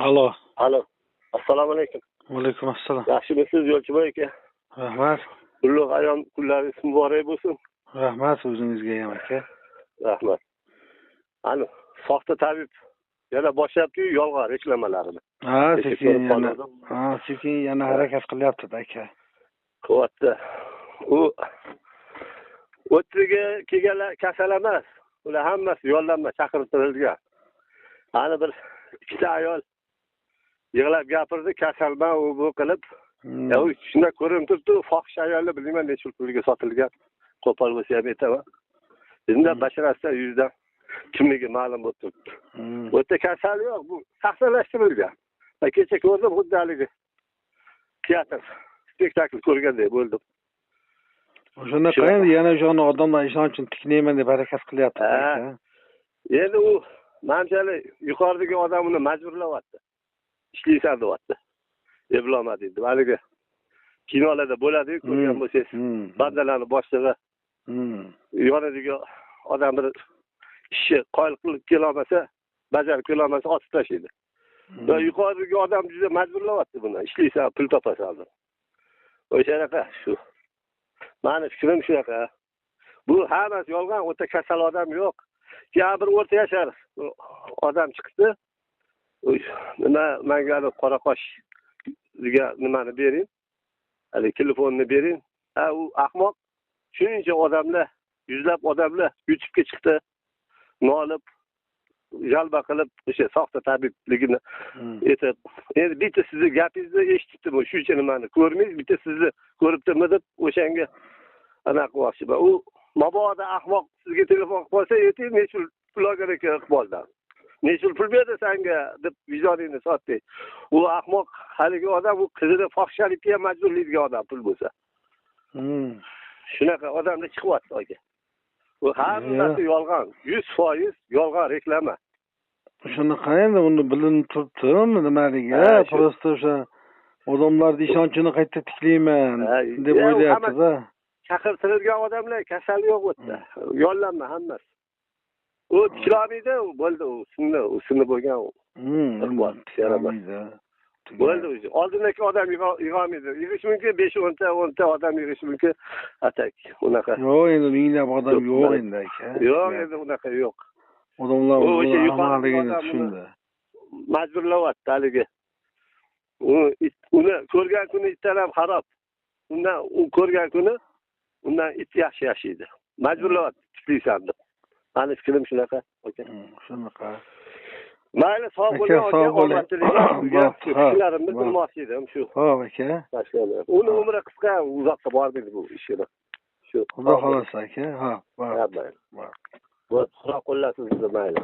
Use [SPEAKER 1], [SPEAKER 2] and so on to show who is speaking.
[SPEAKER 1] Alo.
[SPEAKER 2] Alo. Assalomu alaykum.
[SPEAKER 1] Va alaykum assalom.
[SPEAKER 2] Yaxshimisiz Yo'lchiboy aka?
[SPEAKER 1] Rahmat.
[SPEAKER 2] Qulluq ayom kunlaringiz muborak bo'lsin.
[SPEAKER 1] Rahmat o'zingizga ham aka.
[SPEAKER 2] Rahmat. Ana, soxta tabib yana boshlabdi-yu yolg'on reklamalarini.
[SPEAKER 1] Sekin yana harakat qilyapti aka.
[SPEAKER 2] Quvvatda. U o'ttiga kelganlar kasal emas. Ular hammasi yollanma chaqirtirilgan. Ana bir ikkita ayol yig'lab gapirdi, kasalman u bu qilib. U shunda ko'rinib turibdi, fohish ayollar bilmayman necha pulga sotilgan. Qo'pol bo'lsa ham aytaman. Bizda basharasidan yuzdan kimligi ma'lum bo'lib turibdi. Bu yerda kasal yo'q, bu saxtalashtirilgan. Kecha ko'rdim, xuddi haligi teatr, spektakl ko'rgandek bo'ldim.
[SPEAKER 1] O'shanda endi yana o'shani odamlar ishonchini tiklayman deb harakat qilyapti aka.
[SPEAKER 2] Endi u manchalik yuqoridagi odam uni majburlayapti. Ishlaysan deyapti. Ebloma deydi. Haligi kinolarda bo'ladi-ku, ko'rgan bo'lsangiz, bandalarning boshlig'i yonidagi odam bir ishni qoyil qilib kelolmasa, bajarib kelolmasa otib tashlaydi. Va yuqoridagi odam juda majburlayapti buni. Ishlaysan, pul topasan deb. O'shanaqa shu. Mani fikrim shunaqa. Bu hammasi yolg'on, o'ta kasal odam yo'q. Ya bir o'rta yashar odam chiqdi. Nima menga qora qosh degan nimani bering. Hali telefonni bering. U ahmoq shuncha odamlar, yuzlab odamlar YouTube'ga chiqdi. Nolib, jalba qilib o'sha soxta tabibligini aytib, endi bitta sizni gapingizni eshitibdi, shuncha nimani ko'rmaysiz, bitta sizni ko'ribdimi deb o'shanga anaqa qilmoqchi. U mabodo ahmoq sizga telefon qilib qolsa, ayting, necha pul olgan ekan Iqboldan. Necha pul berdi senga deb vijdoningizni sotdi. U ahmoq haligi odam u qizini fohishalikka ham majburlaydigan odam pul bo'lsa. Shunaqa odamlar chiqyapti aka. Bu hammasi yolg'on, 100% yolg'on reklama.
[SPEAKER 1] Shunaqa endi uni bilinib turibdi, nimaligi? Prosta o'sha odamlarning ishonchini qayta tiklayman deb o'ylayapti-da.
[SPEAKER 2] Chaqirtirilgan odamlar kasal yo'q o'tda. Yollanma hammasi. U tiklolmaydi, bo'ldi u sinni bo'lgan u. Bo'ldi o'zi. Oldindagi odam yig'olmaydi. Yig'ish mumkin 5-10 ta odam yig'ish mumkin. Atak. Unaqa.
[SPEAKER 1] Yo'q, endi minglab odam yo'q endi aka.
[SPEAKER 2] Yo'q, endi unaqa yo'q.
[SPEAKER 1] Odamlar o'sha yuqoriligini tushundi.
[SPEAKER 2] Majburlayapti haligi. Uni ko'rgan kuni itdan ham xarob. Undan u ko'rgan kuni undan it yaxshi yashaydi. Majburlayapti tiklaysan deb. Mani fikrim shunaqa.
[SPEAKER 1] Shunaqa.
[SPEAKER 2] Mayli, sog' bo'ling aka, omadlilik. Fikrlarimni bilmoqchi edim shu.
[SPEAKER 1] Xo'p aka.
[SPEAKER 2] Uni umri qisqa, uzoqqa bormaydi bu ishini. Shu.
[SPEAKER 1] Xudo xolasa aka. Ha, bor.
[SPEAKER 2] Xudo qo'llasin sizni, mayli.